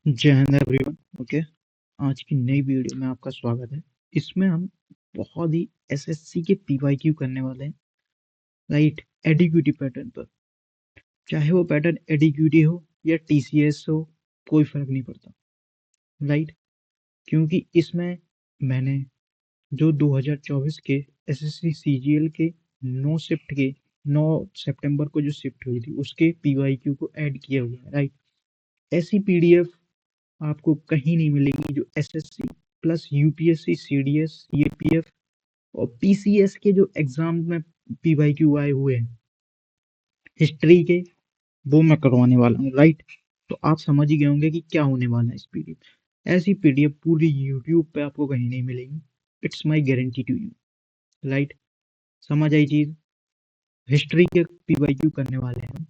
जय Hind everyone. Okay, आज की नई वीडियो में आपका स्वागत है। इसमें हम बहुत ही एसएससी के पीवाईक्यू करने वाले हैं, राइट। एडिक्यूटी पैटर्न पर, चाहे वो पैटर्न एडिक्यूटी हो या टीसीएस हो, कोई फर्क नहीं पड़ता, राइट। क्योंकि इसमें मैंने जो 2024 के एसएससी सीजीएल के 9 सितंबर को जो शिफ्ट हुई थी उसके पीवाईक्यू को ऐड किया हुआ है, राइट। ऐसी पीडीएफ आपको कहीं नहीं मिलेगी जो SSC plus UPSC, CDS, CAPF और पीसीएस के जो एग्जाम में पीवाईक्यू आए हुए हैं हिस्ट्री के, वो मैं करवाने वाला हूँ, राइट। तो आप समझ ही गए होंगे कि क्या होने वाला है इस पीडीएफ। ऐसी पीडीएफ पूरी यूट्यूब पे आपको कहीं नहीं मिलेगी। It's my guarantee to you, right. समझ आई चीज। हिस्ट्री के पीवाईक्यू करने वाले हैं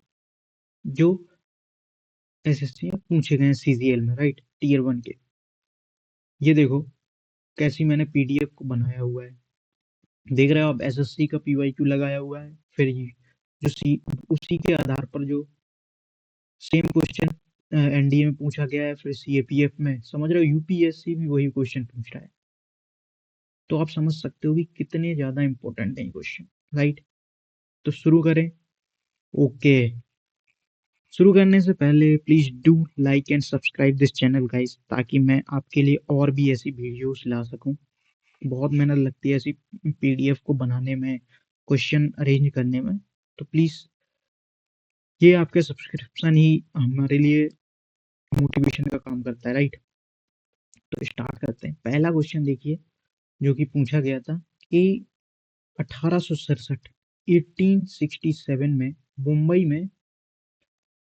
जो एसएससी में पूछे गए हैं सीजीएल में, राइट, टीयर 1 के। ये देखो कैसी मैंने पीडीएफ को बनाया हुआ है। देख रहे हो आप, एसएससी का पीवाईक्यू लगाया हुआ है, फिर ये जो सी उसी के आधार पर जो सेम क्वेश्चन एनडीए में पूछा गया है, फिर सीएपीएफ में, समझ रहे हो, यूपीएससी भी वही क्वेश्चन पूछ रहा है। तो आप समझ सकते हो कि कितने ज्यादा इंपॉर्टेंट है क्वेश्चन, राइट। तो शुरू करें। ओके, शुरू करने से पहले please do like and subscribe this channel guys, ताकि मैं आपके लिए और भी ऐसी वीडियोस ला सकूं। बहुत मेहनत लगती है ऐसी पीडीएफ को बनाने में, क्वेश्चन अरेंज करने में। तो प्लीज, ये आपके सब्सक्रिप्शन ही हमारे लिए मोटिवेशन का काम करता है, राइट। तो स्टार्ट करते हैं। पहला क्वेश्चन देखिए, जो कि पूछा गया था कि 1867 1867 में मुंबई में,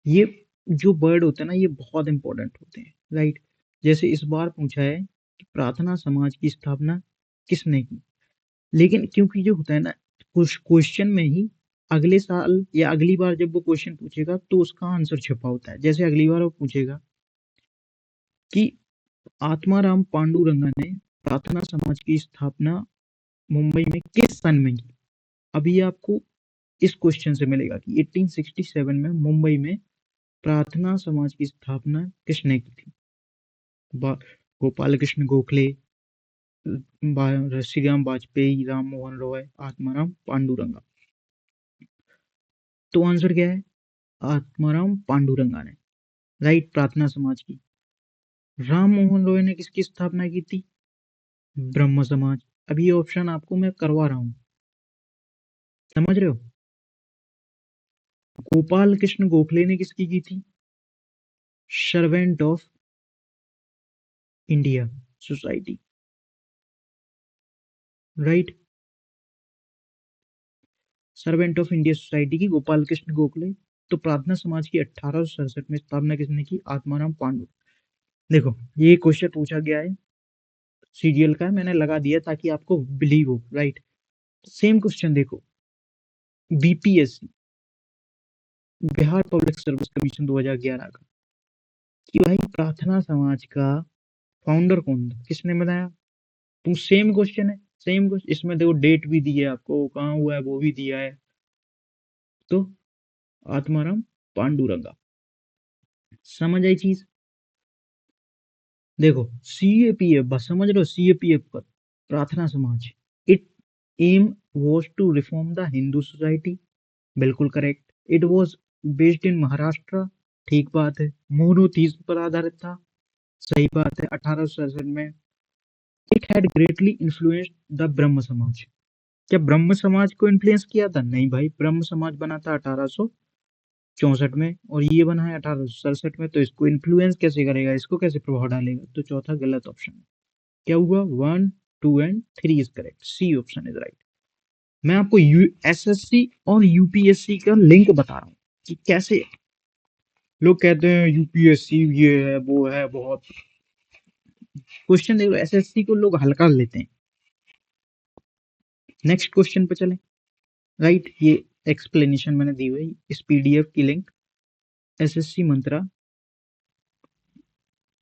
ये जो वर्ड होते हैं ना, ये बहुत इंपॉर्टेंट होते हैं, राइट। जैसे इस बार पूछा है कि प्रार्थना समाज की स्थापना किसने की, लेकिन क्योंकि जो होता है ना, कुछ क्वेश्चन में ही अगले साल या अगली बार जब वो क्वेश्चन पूछेगा तो उसका आंसर छिपा होता है। जैसे अगली बार वो पूछेगा कि आत्माराम पांडुरंगा ने प्रार्थना समाज की स्थापना मुंबई में किस सन में की। अभी आपको इस क्वेश्चन से मिलेगा कि 1867 में मुंबई में प्रार्थना समाज की स्थापना किसने की थी। गोपाल कृष्ण गोखले, श्रीराम वाजपेयी, राम मोहन रॉय, आत्माराम पांडुरंगा। तो आंसर क्या है? आत्माराम पांडुरंगा ने, राइट, प्रार्थना समाज की। राम मोहन रॉय ने किसकी स्थापना की थी? ब्रह्म समाज। अभी ये ऑप्शन आपको मैं करवा रहा हूँ, समझ रहे हो। गोपाल कृष्ण गोखले ने किसकी की थी? Servant of India society, right. Servant of India society की गोपाल कृष्ण गोखले। तो प्रार्थना समाज की 1867 में स्थापना किसने की? आत्माराम पांडु। देखो, ये क्वेश्चन पूछा गया है, सीजीएल का है, मैंने लगा दिया ताकि आपको बिलीव हो, राइट। सेम क्वेश्चन देखो, BPSC, Bihar public service commission 2011 का, कि भाई प्रार्थना समाज का फाउंडर कौन था, किसने बनाया। तो सेम क्वेश्चन है, सेम क्वेश्चन। इसमें देखो डेट भी दी है आपको, कहाँ हुआ है वो भी दिया है। तो आत्माराम पांडुरंगा। समझ आई चीज। देखो, सीएपीएफ, बस समझ लो, सीएपीएफ पर Prarthana Samaj, it aim was to reform the Hindu society, बिल्कुल correct. It was based in Maharashtra, ठीक बात है। मोनोथीज्म पर आधारित था, सही बात है। 1867 में it had greatly influenced the ब्रह्म समाज। क्या ब्रह्म समाज को इन्फ्लुएंस किया था? नहीं भाई, ब्रह्म समाज बना था 1864 में, और ये बना है 1867 में। तो इसको इन्फ्लुएंस कैसे करेगा, इसको कैसे प्रभाव डालेगा? तो चौथा गलत ऑप्शन है। क्या हुआ? 1, 2 and 3 is correct, C option is right. मैं आपको एसएससी और यूपीएससी का लिंक बता रहा हूँ कि कैसे लोग कहते हैं यूपीएससी ये है वो है, बहुत क्वेश्चन। देखो, एसएससी को लोग हल्का लेते हैं। नेक्स्ट क्वेश्चन पे चलें, राइट। ये एक्सप्लेनेशन मैंने दी हुई, इस पीडीएफ की लिंक एसएससी मंत्रा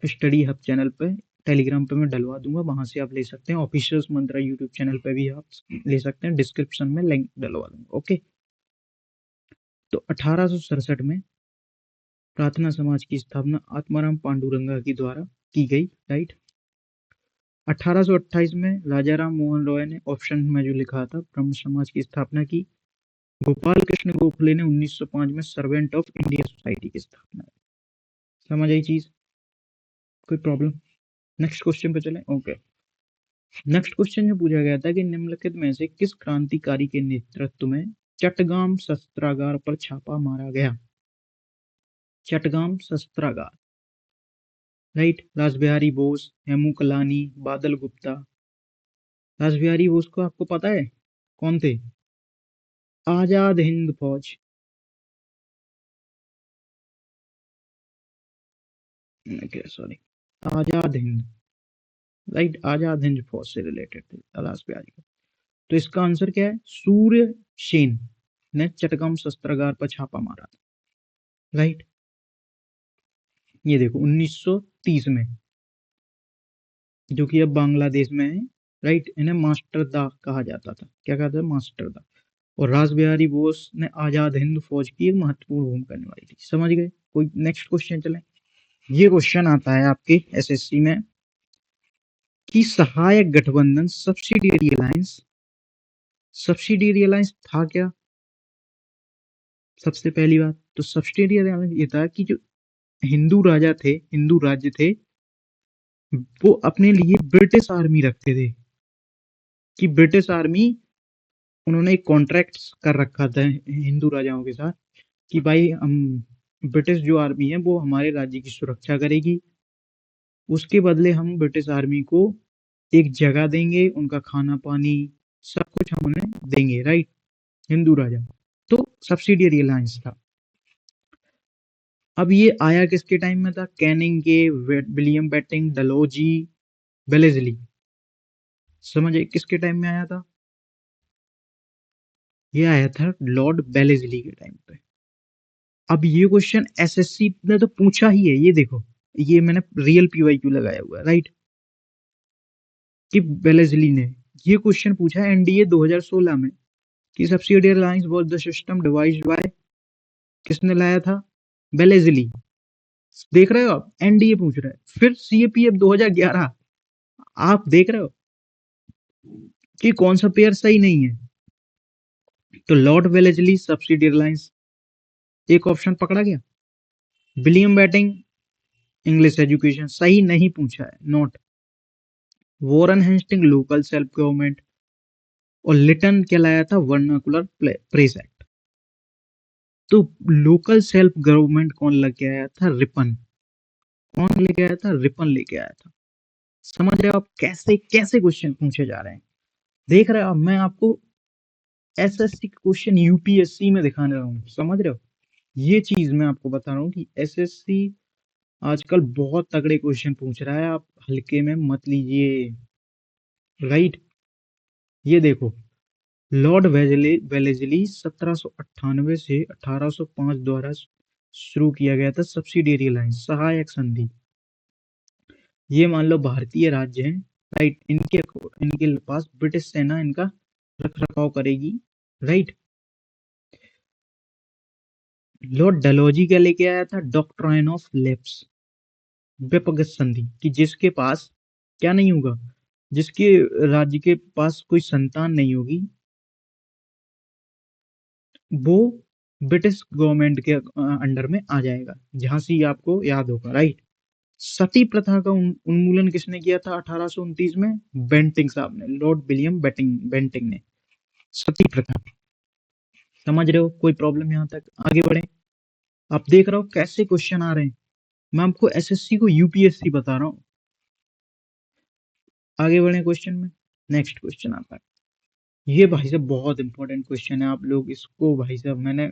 स्टडी हब चैनल पे, टेलीग्राम पे मैं डलवा दूंगा, वहां से आप ले सकते हैं। ऑफिशियल मंत्रा यूट्यूब चैनल पे भी आप ले सकते हैं, डिस्क्रिप्शन में लिंक डलवा दूंगा, ओके। तो 1867 में प्रार्थना समाज की स्थापना आत्माराम पांडुरंगा के द्वारा की गई, राइट। 1828 में राजा राम मोहन रॉय ने ऑप्शन में जो लिखा था ब्रह्म समाज की स्थापना की। गोपाल कृष्ण गोखले ने 1905 में सर्वेंट ऑफ इंडिया सोसाइटी की स्थापना की। समझ आई चीज, कोई प्रॉब्लम? नेक्स्ट क्वेश्चन पे चलें। ओके, नेक्स्ट क्वेश्चन जो पूछा गया था कि निम्नलिखित में से किस क्रांतिकारी के नेतृत्व में चटगाम शस्त्रागार पर छापा मारा गया? चटगाम शस्त्रागार, राइट। रासबिहारी बोस, हेमू कलानी, बादल गुप्ता। रासबिहारी बोस को आपको पता है कौन थे? आजाद हिंद फौज, सॉरी, आजाद हिंद, राइट। आजाद हिंद फौज से रिलेटेड थे रासबिहारी को। तो इसका आंसर क्या है? सूर्य सेन ने चटगाम शस्त्रागार पर छापा मारा था, राइट। ये देखो 1930 में, जो कि अब बांग्लादेश में है, राइट। इन्हें मास्टर दा कहा जाता था। क्या कहते हैं? मास्टर दा। और रासबिहारी बोस ने आजाद हिंद फौज की एक महत्वपूर्ण भूमिका निभाई थी। समझ गए? कोई नेक्स्ट क्वेश्चन चले। ये क्वेश्चन आता है आपके एसएससी में कि सहायक गठबंधन सब्सिडियरी अलायंस था क्या? सबसे पहली बात तो सब्सिडियरी अलायंस ये था कि जो हिंदू राज्य थे, वो अपने लिए ब्रिटिश आर्मी रखते थे, कि ब्रिटिश आर्मी, उन्होंने एक कॉन्ट्रैक्ट कर रखा था हिंदू राजाओं के साथ कि भाई हम, ब्रिटिश जो आर्मी है वो हमारे राज्य की सुरक्षा करेगी, उसके बदले हम ब्रिटिश आर्मी को एक जगह देंगे, उनका खाना पानी सब कुछ हम उन्हें देंगे, राइट। हिंदू राजा, तो सब्सिडियरी अलायंस था। अब ये आया किसके टाइम में था? कैनिंग के, विलियम बेटिंग, डलहौजी, वेलेस्ली। समझे किसके टाइम में आया था? ये आया था लॉर्ड वेलेस्ली के टाइम पे। अब ये क्वेश्चन एसएससी ने तो पूछा ही है, ये देखो, ये मैंने रियल पीवाईक्यू लगाया हुआ है, राइट। कि वेलेस्ली ने ये क्वेश्चन पूछा है एनडीए 2016 में कि subsidiary alliance was the system devised by, किसने लाया था? वेलेस्ली। देख रहे हो आप, एनडीए पूछ रहा है। फिर सीएपीएफ 2011, आप देख रहे हो कि कौन सा पेयर सही नहीं है। तो लॉर्ड वेलेस्ली, सब्सिडियरी अलायंस, एक ऑप्शन पकड़ा गया। विलियम बेटिंग, इंग्लिश एजुकेशन, सही नहीं पूछा है, note. Warren Hasting, local self government. और लिटन क्या लाया था? Vernacular press act. तो लोकल सेल्फ गवर्नमेंट कौन लेके आया था? रिपन। कौन लेके आया था? रिपन लेके आया था। समझ रहे हो आप कैसे कैसे क्वेश्चन पूछे जा रहे हैं? देख रहे हो आप, मैं आपको एसएससी क्वेश्चन यूपीएससी में दिखाने रहा हूँ, समझ रहे हो? ये चीज मैं आपको बता रहा हूँ कि एसएससी आजकल बहुत तगड़े क्वेश्चन पूछ रहा है, आप हल्के में मत लीजिए, राइट। ये देखो, लॉर्ड वेलेस्ली 1798 से 1805 द्वारा शुरू किया गया था सब्सिडियरी अलायंस, सहायक संधि। ये मान लो भारतीय राज्य हैं, राइट। इनके पास ब्रिटिश सेना इनका रख रखाव करेगी, राइट। लॉर्ड डलहौजी क्या लेके आया था? डॉक्ट्राइन ऑफ लैप्स, व्यपगत संधि, कि जिसके पास क्या नहीं होगा, जिसके राज्य के पास कोई संतान नहीं होगी, वो ब्रिटिश गवर्नमेंट के अंडर में आ जाएगा। झांसी आपको याद होगा, राइट। सती प्रथा का उन्मूलन किसने किया था 1829 में? बेंटिंग साहब ने, लॉर्ड विलियम बेंटिंग ने, सती प्रथा। समझ रहे हो? कोई प्रॉब्लम यहाँ तक? आगे बढ़े। आप देख रहे हो कैसे क्वेश्चन आ रहे हैं, मैं आपको एसएससी को यूपीएससी बता रहा हूँ। आगे बढ़े क्वेश्चन में। नेक्स्ट क्वेश्चन आता है, ये भाई साहब बहुत इंपॉर्टेंट क्वेश्चन है, आप लोग इसको भाई साहब मैंने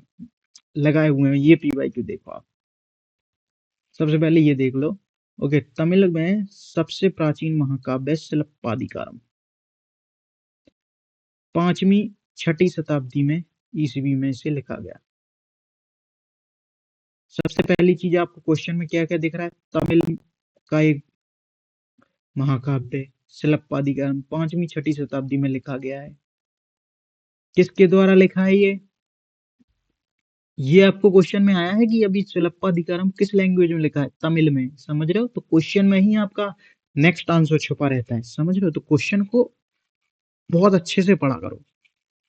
लगाए हुए हैं, ये पीवाईक्यू देखो आप। सबसे पहले ये देख लो। ओके, तमिल में सबसे प्राचीन महाकाव्य शिल्पादिकारम 5वीं 6ठी शताब्दी में ईसवी में से लिखा गया। सबसे पहली चीज आपको क्वेश्चन में क्या क्या दिख रहा है? तमिल का एक महाकाव्य शिल्पादिकारम 5वीं 6ठी शताब्दी में लिखा गया है। किसके द्वारा लिखा है ये? ये आपको क्वेश्चन में आया है कि अभी सिलप्पाधिकारम किस लैंग्वेज में लिखा है? तमिल में। समझ रहे हो? तो क्वेश्चन में ही आपका नेक्स्ट आंसर छुपा रहता है। समझ रहे हो? तो क्वेश्चन को बहुत अच्छे से पढ़ा करो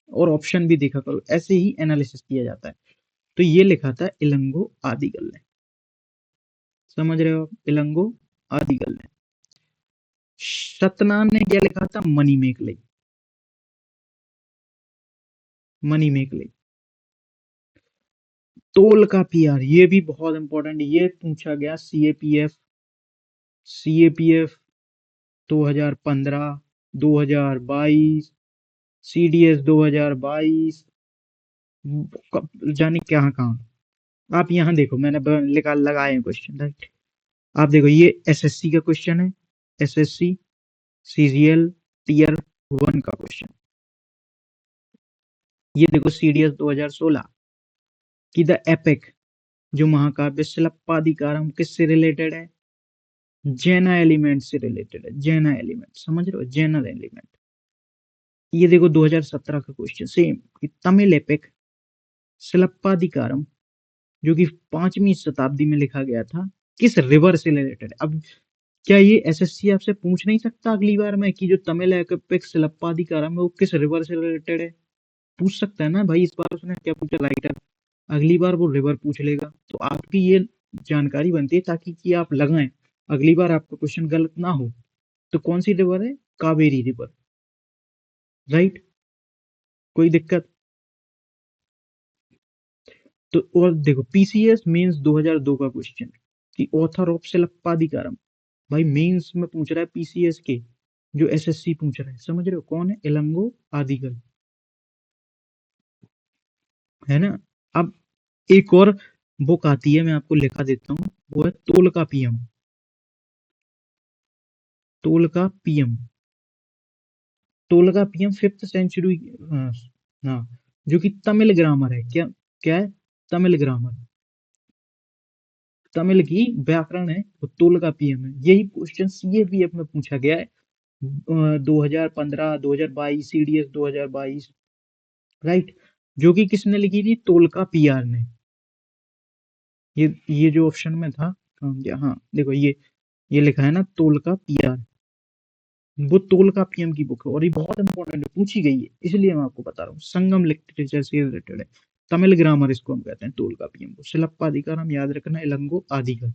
और ऑप्शन भी देखा करो, ऐसे ही एनालिसिस किया जाता है। तो ये लिखा था इलंगो आदिगल ने। समझ रहे हो आप? इलंगो आदिगल ने। सतनाम ने क्या लिखा था? मनी मेकले। मनी मेकले। तोल का पीआर, ये भी बहुत इंपॉर्टेंट, ये पूछा गया सीएपीएफ। सीएपीएफ 2015, 2022, सीडीएस 2022, जाने कहाँ कहाँ। आप यहाँ देखो, मैंने लिखा लगाए हैं क्वेश्चन, राइट? आप देखो, ये एसएससी का क्वेश्चन है। एसएससी सीजीएल टीयर 1 का क्वेश्चन। ये देखो सीडीएस 2016 की द एपिक, जो महाकाव्य शिलप्पाधिकारम किससे रिलेटेड है? जैना एलिमेंट से रिलेटेड है। जैना एलिमेंट, समझ रहे हो? जैना एलिमेंट। ये देखो 2017 का क्वेश्चन सेम, कि तमिल एपिक शिलप्पाधिकारम, जो कि 5वीं शताब्दी में लिखा गया था, किस रिवर से रिलेटेड है? अब क्या ये एसएससी आपसे पूछ नहीं सकता अगली बार में कि जो तमिल एपिक शिलप्पाधिकारम है वो किस रिवर से रिलेटेड है? पूछ सकता है ना भाई। इस बार उसने क्या पूछा? राइटर। अगली बार वो रिवर पूछ लेगा, तो आपकी ये जानकारी बनती है ताकि कि आप लगाएं, अगली बार आपका क्वेश्चन गलत ना हो। तो कौन सी रिवर है? Kaveri river, right? कोई दिक्कत? तो और देखो पीसीएस मेंस 2002 का क्वेश्चन, कि ऑथर ऑफ शिलप्पाधिकारम। भाई मेंस में पूछ रहा है पीसीएस के, जो एसएससी पूछ रहा है। समझ रहे हो? कौन है? इलंगो आदिगल, है ना? अब एक और बुक आती है, मैं आपको लिखा देता हूँ, वो है तोल का पीएम। तोल का पीएम। तोल का पीएम 5th सेंचुरी। हाँ, हाँ, जो कि तमिल ग्रामर है। क्या क्या है? तमिल ग्रामर, तमिल की व्याकरण है, वो तोल का पीएम है। यही क्वेश्चन सीएपीएफ में पूछा गया है 2015, 2022, सीडीएस 2022, राइट? जो कि किसने लिखी थी? तोल का पीआर ने। ये जो ऑप्शन में था, हाँ देखो, ये लिखा है ना तोल का पीआर। वो तोल का पीएम की बुक है, और ये बहुत इंपॉर्टेंट है, पूछी गई है, इसलिए मैं आपको बता रहा हूँ। संगम लिटरेचर से रिलेटेड है। तमिल ग्रामर इसको हम कहते हैं, तोल का पीएम को। शिलप्पाधिकार हम याद रखना, इलंगो आदिगल।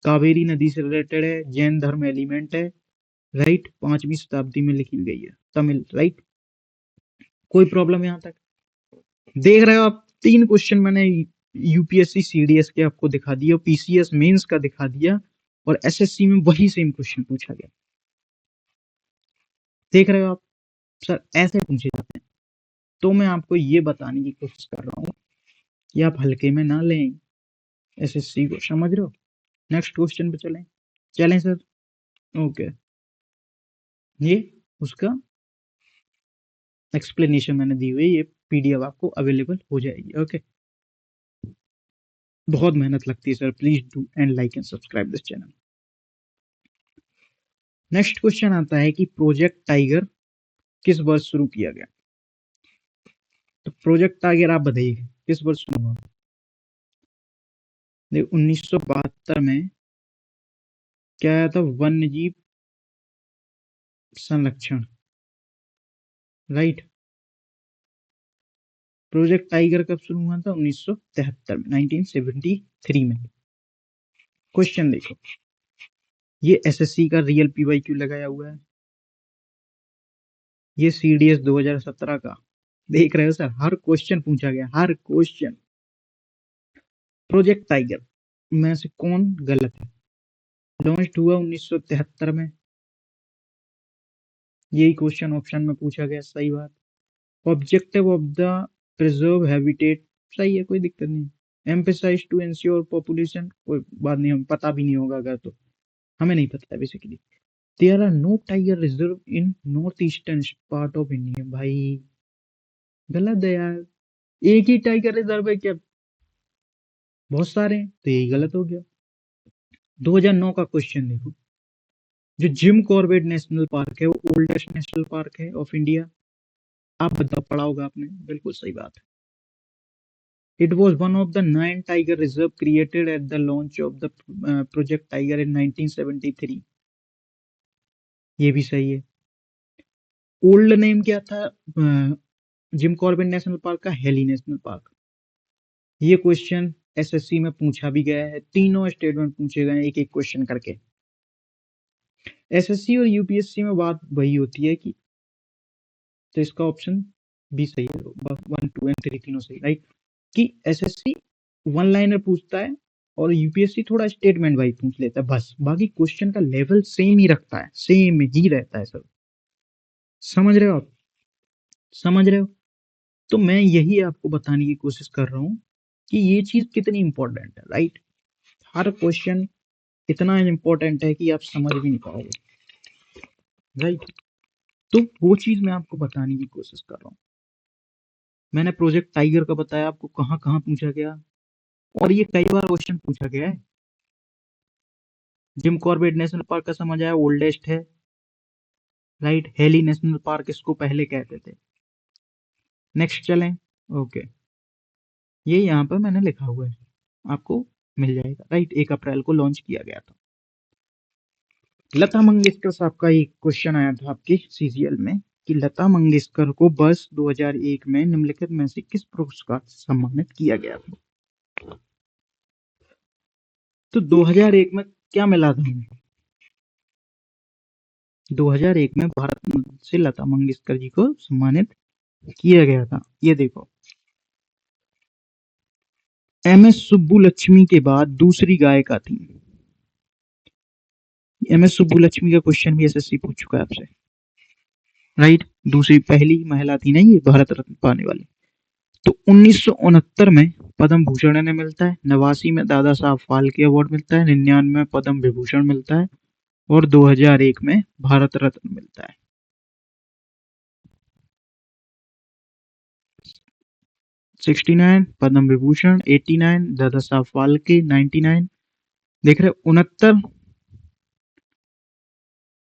कावेरी नदी से रिलेटेड है, जैन धर्म एलिमेंट है, राइट? 5वीं शताब्दी में लिखी गई है, तमिल, राइट? कोई प्रॉब्लम यहाँ तक? देख रहे हो आप? 3 क्वेश्चन मैंने यूपीएससी सीडीएस के आपको दिखा दिया, पीसीएस मेंस का दिखा दिया, और एसएससी में वही सेम क्वेश्चन पूछा गया। देख रहे हो आप? सर ऐसे पूछे जाते हैं। तो मैं आपको ये बताने की कोशिश कर रहा हूँ कि आप हल्के में ना लें एसएससी को। समझ रहे हो? नेक्स्ट क्वेश्चन पे चलें। चलें सर? ओके। ये उसका एक्सप्लेनेशन मैंने दी हुई है, ये पीडीएफ आपको अवेलेबल हो जाएगी। ओके। बहुत मेहनत लगती है sir, please do and like and subscribe this channel. Next question आता है कि प्रोजेक्ट टाइगर किस वर्ष शुरू किया गया? तो प्रोजेक्ट टाइगर आप बताइए किस वर्ष शुरू हुआ? 1972 में क्या आया था? वन्य जीव संरक्षण, राइट? प्रोजेक्ट टाइगर कब शुरू हुआ था? 1973 में, 1973 में। क्वेश्चन देखो, ये एसएससी का रियल पीवाईक्यू लगाया हुआ है, ये सीडीएस 2017 का। देख रहे हो सर? हर क्वेश्चन पूछा गया, हर क्वेश्चन। प्रोजेक्ट टाइगर में से कौन गलत है? लॉन्च हुआ 1973 में, यही क्वेश्चन ऑप्शन में पूछा गया, सही बात। Objective of the preserve habitat, सही है, कोई दिक्कत नहीं। एम्फेसाइज टू इंश्योर पॉपुलेशन, कोई बात नहीं, हमें पता भी नहीं होगा अगर, तो हमें नहीं पता है basically. There are no tiger reserve in north eastern part of India. भाई गलत है यार, एक ही टाइगर रिजर्व है क्या? बहुत सारे हैं, तो यही गलत हो गया। 2009 का क्वेश्चन देखो, जो जिम कॉर्बेट नेशनल पार्क है वो ओल्डेस्ट नेशनल पार्क है ऑफ इंडिया। आप बताओ, पढ़ा होगा आपने, बिल्कुल सही बात है। It was one of the 9 tiger reserve created at the launch of the Project Tiger in 1973. ये भी सही है। ओल्ड नेम क्या था जिम कॉर्बेट नेशनल पार्क का? Heli national park. ये क्वेश्चन एसएससी में पूछा भी गया है, तीनों स्टेटमेंट पूछे गए हैं एक एक क्वेश्चन करके। एसएससी और यूपीएससी में बात वही होती है कि, तो इसका ऑप्शन भी सही है, 1 2 एंड 3 तीनों सही, राइट। कि एसएससी वन लाइनर पूछता है और यूपीएससी थोड़ा स्टेटमेंट वाइज पूछ लेता है, बस बाकी क्वेश्चन का लेवल सेम ही रखता है, सेम ही रहता है सर। समझ रहे हो आप? समझ रहे हो? तो मैं यही आपको बताने की कोशिश कर रहा हूं कि ये चीज कितनी इंपॉर्टेंट है, राइट। हर क्वेश्चन इतना इंपॉर्टेंट है कि आप समझ भी नहीं पाओगे, राइट। तो वो चीज मैं आपको बताने की कोशिश कर रहा हूँ। मैंने प्रोजेक्ट टाइगर का बताया आपको, कहाँ कहाँ पूछा गया, और ये कई बार क्वेश्चन पूछा गया है। जिम कॉर्बेट नेशनल पार्क का समझ आया, ओल्डेस्ट है, राइट। हेली नेशनल पार्क इसको पहले कहते थे। नेक्स्ट चलें। ओके, ये यहाँ पर मैंने लिखा हुआ है, आपको मिल जाएगा, राइट। 1 अप्रैल को लॉन्च किया गया था। लता मंगेशकर साहब का एक क्वेश्चन आया था आपके सीजीएल में कि लता मंगेशकर को वर्ष 2001 में निम्नलिखित में से किस पुरस्कार से सम्मानित किया गया था? तो 2001 में क्या मिला था हमें? 2001 में भारत रत्न से लता मंगेशकर जी को सम्मानित किया गया था। ये देखो, एमएस सुब्बुलक्ष्मी के बाद दूसरी गायिका थी। एमएस सुब्बुलक्ष्मी का क्वेश्चन भी एसएससी पूछ चुका है आपसे, राइट। दूसरी, पहली महिला थी ना ये भारत रत्न पाने वाली। तो 1969 में पद्म भूषण इन्हें मिलता है, 89 में दादा साहब फाल्के अवार्ड मिलता है, 99 में पद्म विभूषण मिलता है, और 2001 में भारत रत्न मिलता है। 69 पद्म विभूषण, 89 दादा साहब फाल्के, 99 देख रहे, 69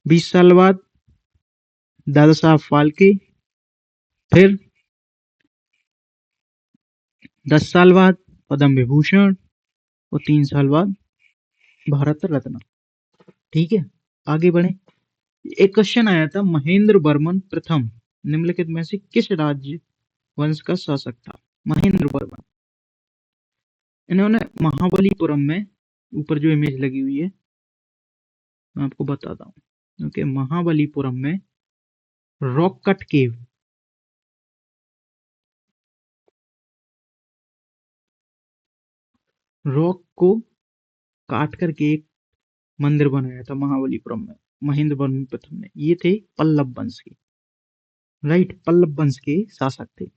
20 साल बाद दादा साहब फाल्के, फिर 10 साल बाद पद्म विभूषण, और 3 साल बाद भारत रत्न। ठीक है, आगे बढ़े। एक क्वेश्चन आया था, महेंद्र वर्मन प्रथम निम्नलिखित में से किस राज्य वंश का शासक था? महेंद्र वर्मन, इन्होंने महाबलीपुरम में, ऊपर जो इमेज लगी हुई है मैं आपको बताता हूँ, ओके। महाबलीपुरम में रॉक कट केव, रॉक को काट करके एक मंदिर बनाया था महाबलीपुरम में महेंद्र वर्मन प्रथम ने। ये थे पल्लव वंश के, राइट, पल्लव वंश के शासक थे।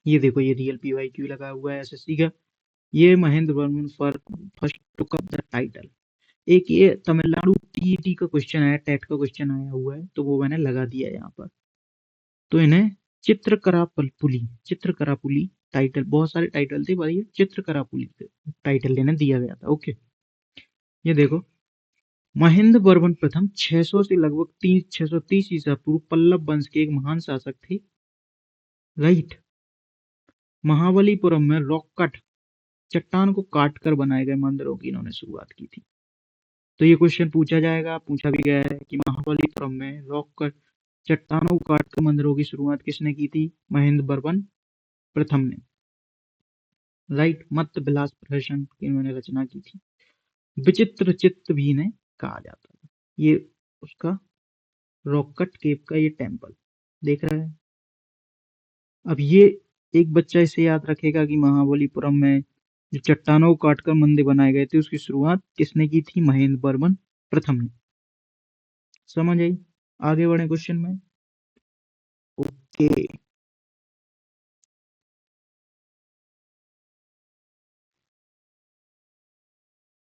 ये देखो, ये रियल पीवाईक्यू लगा हुआ है एसएससी का। ये Mahendra Varman first took up the title. एक ये तमिलनाडु टीईटी का क्वेश्चन आया, टेट का क्वेश्चन आया हुआ है, तो वो मैंने लगा दिया यहाँ पर। तो इन्हें चित्रकरापुली टाइटल, बहुत सारे टाइटल थे पर ये चित्रकरापुली टाइटल इन्हें दिया गया था। ओके, ये देखो, महेंद्र वर्मन प्रथम 600 से लगभग 630 ईसा पूर्व पल्लव वंश के एक महान शासक थे, राइट। महाबलीपुरम में रॉक कट, चट्टान को काट कर बनाए गए मंदिरों की इन्होंने शुरुआत की थी। तो ये क्वेश्चन पूछा जाएगा, पूछा भी गया है कि महाबलीपुरम में रॉक कट, चट्टानों को काट कर मंदिरों की शुरुआत किसने की थी? महेंद्र वर्मन प्रथम ने, राइट। मत विलास प्रहसन की इन्होंने रचना की थी। विचित्र चित्त भी इन्हें कहा जाता है। ये उसका रॉककट केव का ये टेम्पल देख रहा है। अब ये एक बच्चा इसे याद रखेगा कि महाबलीपुरम में जो चट्टानों को काटकर मंदिर बनाए गए थे उसकी शुरुआत किसने की थी? महेंद्र वर्मन प्रथम ने। समझ आई? आगे बढ़े क्वेश्चन में। ओके,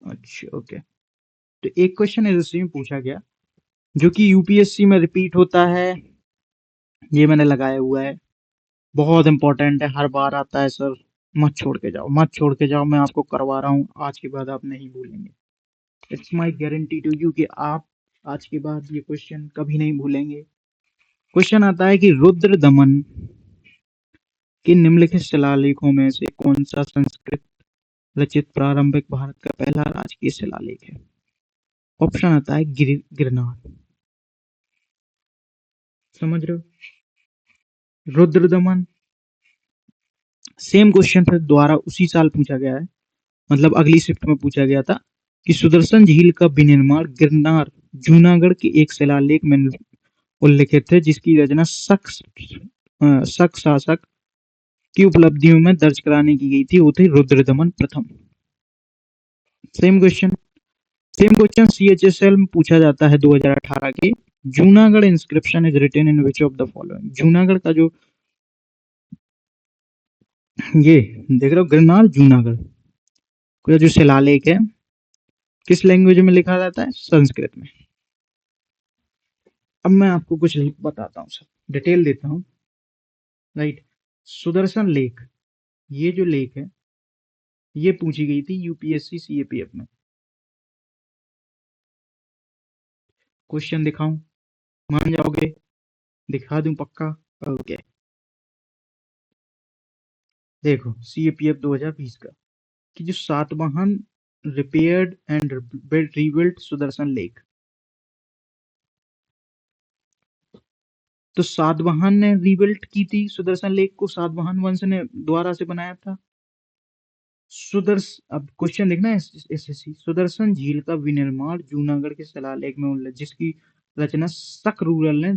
अच्छा, ओके। तो एक क्वेश्चन एसएससी में पूछा गया जो कि यूपीएससी में रिपीट होता है, ये मैंने लगाया हुआ है, बहुत इंपॉर्टेंट है, हर बार आता है सर। मत छोड़ के जाओ, मत छोड़ के जाओ, मैं आपको करवा रहा हूँ, आज के बाद आप नहीं भूलेंगे। It's my guarantee to you कि आप आज के बाद ये क्वेश्चन कभी नहीं भूलेंगे। क्वेश्चन आता है कि रुद्र दमन कि निम्नलिखित शिलालेखों में से कौन सा संस्कृत रचित प्रारंभिक भारत का पहला राजकीय शिलालेख है? ऑप्शन आता है गिरनार, समझ रहे हो, रुद्रदमन। सेम क्वेश्चन फिर दोबारा उसी साल पूछा गया है, मतलब अगली शिफ्ट में पूछा गया था कि सुदर्शन झील का विनिर्माण गिरनार जूनागढ़ के एक शिलालेख में उल्लिखित है, जिसकी रचना शक शासक की उपलब्धियों में दर्ज कराने की गई थी। वो थे रुद्रदमन प्रथम। सेम क्वेश्चन CHSL में पूछा जाता है 2018 के। Junagadh inscription is written in which of the following? Junagadh का जो ये देख रहे हो गिरनार जूनागढ़ का जो शिलालेख है किस लैंग्वेज में लिखा जाता है? संस्कृत में। अब मैं आपको कुछ बताता हूँ, सर डिटेल देता हूँ, राइट। सुदर्शन लेख, ये जो लेख है ये पूछी गई थी यूपीएससी सीएपीएफ में। क्वेश्चन दिखाऊं, मान जाओगे? दिखा दूं पक्का? ओके, देखो सीएपीएफ 2020 का कि जो Satavahana repaired and rebuilt Sudarshan lake, तो सातवाहन ने रीबिल्ट की थी सुदर्शन लेक को, सातवाहन वंश ने द्वारा से बनाया था। अब क्वेश्चन देखना है एसएससी। सुदर्शन झील का विनिर्माण जूनागढ़ के शिलालेख में उल्लेख, जिसकी रचना शक रूरल ने,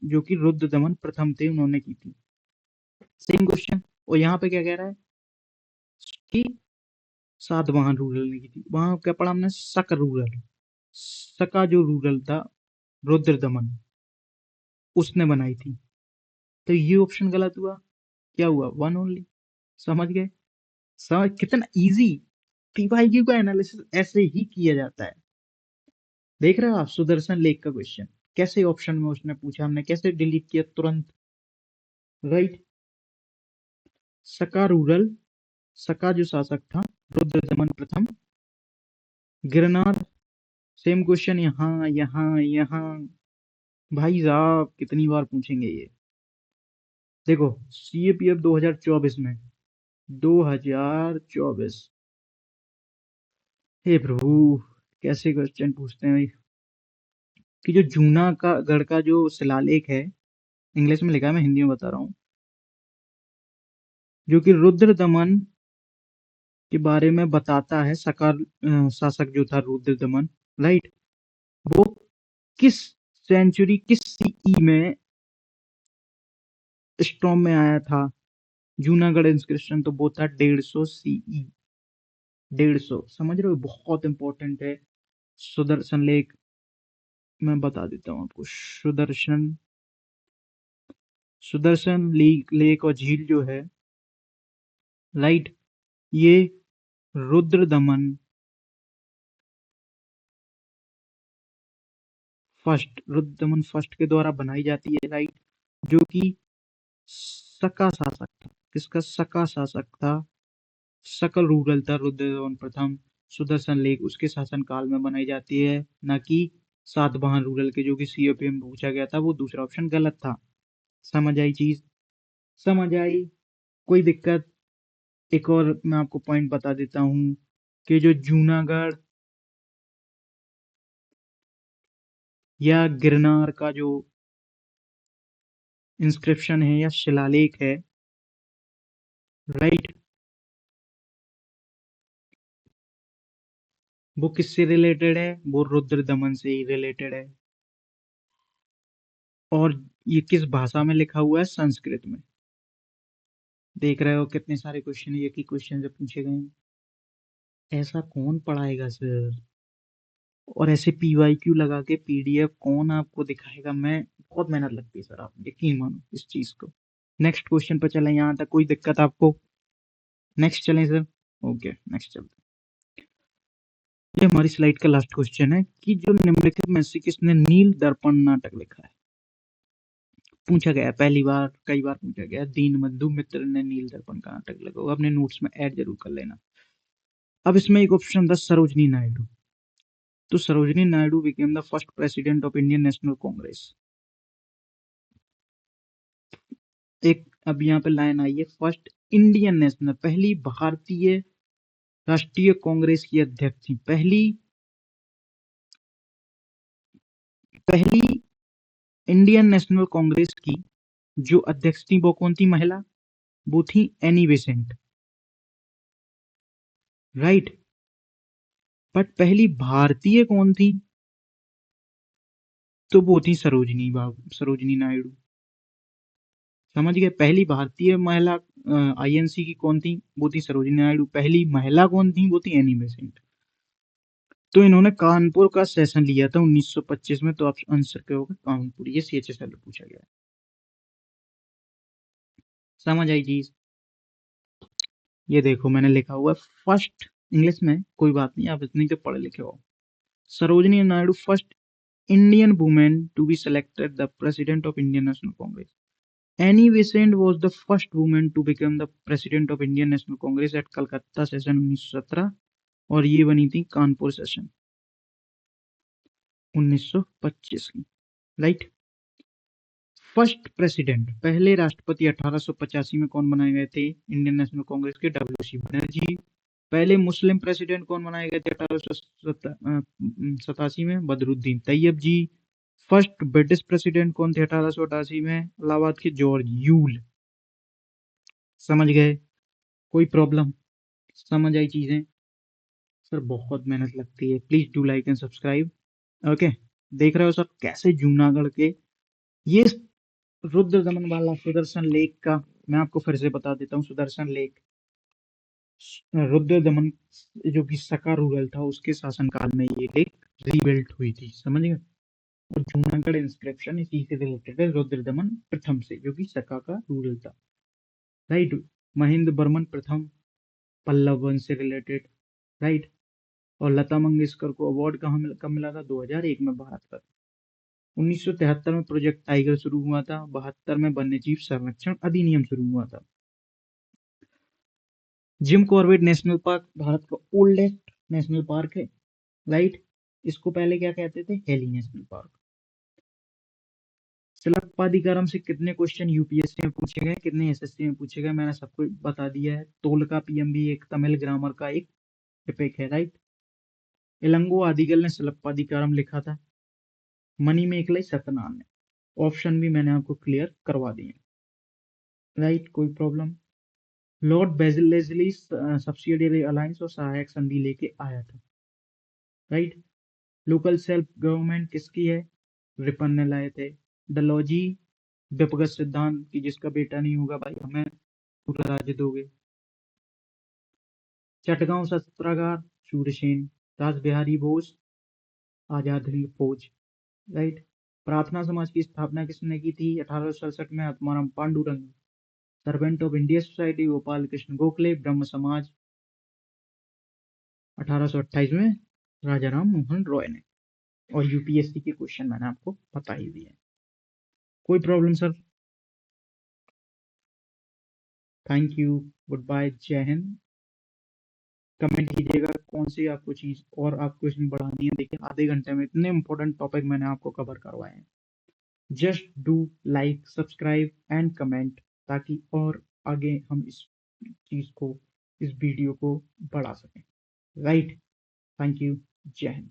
जो कि रुद्रदमन प्रथम थे, उन्होंने की थी। सेम क्वेश्चन, और यहाँ पे क्या कह रहा है कि सातवाहन रूरल ने की थी। वहां क्या पढ़ा हमने? शक रूरल, शका जो रूरल था रुद्रदमन, उसने बनाई थी। तो ये ऑप्शन गलत हुआ। क्या हुआ? One only. समझ गए? समझ कितना इजी। पीवाईक्यू का एनालिसिस ऐसे ही किया जाता है। देख रहे हो आप सुदर्शन लेक का क्वेश्चन कैसे ऑप्शन में उसने पूछा, हमने कैसे डिलीट किया तुरंत, राइट। सका रूरल, सका जो शासक था रुद्रदमन प्रथम। गिरनार, सेम क्वेश्चन यहाँ यहाँ यहाँ। भाई साहब कितनी बार पूछेंगे ये? देखो सीएपीएफ 2024 में, 2024, हे प्रभु कैसे क्वेश्चन पूछते हैं भाई। कि जो जूना का गढ़ का जो शिलालेख है, इंग्लिश में लिखा है, मैं हिंदी में बता रहा हूँ, जो कि रुद्रदमन के बारे में बताता है, सकार शासक जो था रुद्रदमन, राइट। वो किस सेंचुरी, किस सीई में स्टॉर्म में आया था? जूनागढ़ इंस्क्रिप्शन तो वो था 150 सीई, 150। समझ रहे हो? बहुत इंपॉर्टेंट है। सुदर्शन लेक मैं बता देता हूँ आपको। सुदर्शन लेक और झील जो है, राइट, ये रुद्रदमन फर्स्ट के द्वारा बनाई जाती है, राइट। जो कि सका शासक था। किसका? सका शासक था। सकल रूरल था रुद्रदमन प्रथम। सुदर्शन लेक उसके शासन काल में बनाई जाती है, न कि सातवाहन रूरल के, जो कि सीओपी में पूछा गया था। वो दूसरा ऑप्शन गलत था। समझ आई चीज? समझ आई? कोई दिक्कत? एक और मैं आपको पॉइंट बता देता हूँ कि जो जूनागढ़ या गिरनार का जो इंस्क्रिप्शन है या शिलालेख है, राइट, वो किससे रिलेटेड है? वो रुद्रदमन से ही रिलेटेड है। और ये किस भाषा में लिखा हुआ है? संस्कृत में। देख रहे हो कितने सारे क्वेश्चन एक ही क्वेश्चन से पूछे गए हैं। ऐसा कौन पढ़ाएगा सर? और ऐसे पीवाईक्यू लगा के पीडीएफ कौन आपको दिखाएगा? मैं बहुत मेहनत लगती है सर, आप यकीन मानो इस चीज को। नेक्स्ट क्वेश्चन पर चले, यहाँ तक कोई दिक्कत आपको? नेक्स्ट चलें सर? ओके, नेक्स्ट चलते हैं। ये हमारी स्लाइड का लास्ट क्वेश्चन है कि जो निम्नलिखित में से किसने नील दर्पण नाटक लिखा है? पूछा गया पहली बार, कई बार पूछा गया। दीनबंधु मित्र ने नील दर्पण का नाटक लिखा होगा, अपने नोट्स में ऐड जरूर कर लेना। अब इसमें एक ऑप्शन था सरोजनी नायडू। तो Sarojini Naidu became the first president of Indian National Congress. एक अब यहाँ पे लाइन आई है, फर्स्ट इंडियन नेशनल, पहली भारतीय राष्ट्रीय कांग्रेस की अध्यक्ष थी, पहली इंडियन नेशनल कांग्रेस की जो अध्यक्ष थी वो कौन थी महिला? वो थी एनी बेसेंट, राइट। बट पहली भारतीय कौन थी? तो वो थी सरोजिनी नायडू। समझ गए? पहली भारतीय महिला आईएनसी की कौन थी? वो थी सरोजिनी नायडू। पहली महिला कौन थी? वो थी एनी बेसेंट। तो इन्होंने कानपुर का सेशन लिया था 1925 में। तो आप आंसर क्या होगा? कानपुर। ये CHSL में पूछा गया है। समझ आई चीज? ये देखो मैंने लिखा हुआ फर्स्ट, इंग्लिश में, कोई बात नहीं, आप इतनी तो पढ़े लिखे हो। Sarojini Naidu first Indian women to be selected the president of Indian National Congress. Annie Besant was the first woman to become the president of Indian National Congress at Calcutta session 1917, और ये बनी थी कानपुर सेशन 1925 की, राइट। फर्स्ट प्रेसिडेंट, पहले राष्ट्रपति 1885 में कौन बनाए गए थे इंडियन नेशनल कांग्रेस के? WC बनर्जी। पहले मुस्लिम प्रेसिडेंट कौन बनाए गए थे 1887 में? बदरुद्दीन तैयब जी। फर्स्ट ब्रिटिश प्रेसिडेंट कौन थे 1888 में? इलाहाबाद के जॉर्ज यूल। समझ गए? कोई प्रॉब्लम? समझ आई चीजें? सर बहुत मेहनत लगती है, please do like and subscribe. Okay, देख रहे हो सर कैसे जूनागढ़ के ये रुद्र दमन वाला सुदर्शन लेक का, मैं आपको फिर से बता देता हूँ। सुदर्शन लेक रुद्र दमन जो कि सका रूरल था उसके शासनकाल में ये लेक रीबिल्ट हुई थी। समझ गए? और जूनागढ़ इंस्क्रिप्शन इसी से रिलेटेड है, रुद्र दमन प्रथम से, जो कि सका का रूरल था, राइट। महेंद्र बर्मन प्रथम, पल्लव वंश से रिलेटेड, राइट। और लता मंगेशकर को अवार्ड कब मिला था? 2001 में भारत पर। 1973 में प्रोजेक्ट टाइगर शुरू हुआ था। 72 में वन्यजीव संरक्षण अधिनियम शुरू हुआ था। Jim Corbett national park Bharat का ओल्डेस्ट नेशनल पार्क है, राइट। इसको पहले क्या कहते थे? Heli national park. सिलप्पाधिकारम से कितने क्वेश्चन यूपीएससी में पूछे गए, कितने एसएससी में पूछे गए, मैंने सबको बता दिया है। तोलका पीएम भी एक तमिल ग्रामर का एक एपिक है, राइट। इलंगो आदिगल ने सिलप्पाधिकारम लिखा था। मणिमेखलाई सत्यनारायण ने। ऑप्शन भी मैंने आपको क्लियर करवा दिए, राइट। कोई प्रॉब्लम? लॉर्ड बेलेस्ली सब्सिडियरी अलायंस और सहायक संधि लेके आया था, राइट। लोकल सेल्फ गवर्नमेंट किसकी है? रिपन ने लाए थे। डलहौजी व्यक्तिगत सिद्धांत की जिसका बेटा नहीं होगा भाई हमें पूरा राज्य दोगे। चटगांव सत्याग्रह शूरसेन। रासबिहारी बोस आजाद हिंद फौज, राइट। प्रार्थना समाज की स्थापना किसने की थी 1867 में? Atmaram Pandurang. Servant of India society Gopal Krishna Gokhale. ब्रह्म समाज 1828 में राजा राम मोहन रॉय ने। और यूपीएससी के क्वेश्चन मैंने आपको बता ही दिए। कोई problem sir? Thank you, good bye, जय हिंद। कमेंट कीजिएगा कौन सी आपको चीज और आपको इसमें बढ़ानी है। देखिए आधे घंटे में इतने इंपॉर्टेंट टॉपिक मैंने आपको कवर करवाए हैं। Just do like, subscribe and comment, ताकि और आगे हम इस चीज को, इस वीडियो को बढ़ा सकें, राइट। थैंक यू, जय हिंद।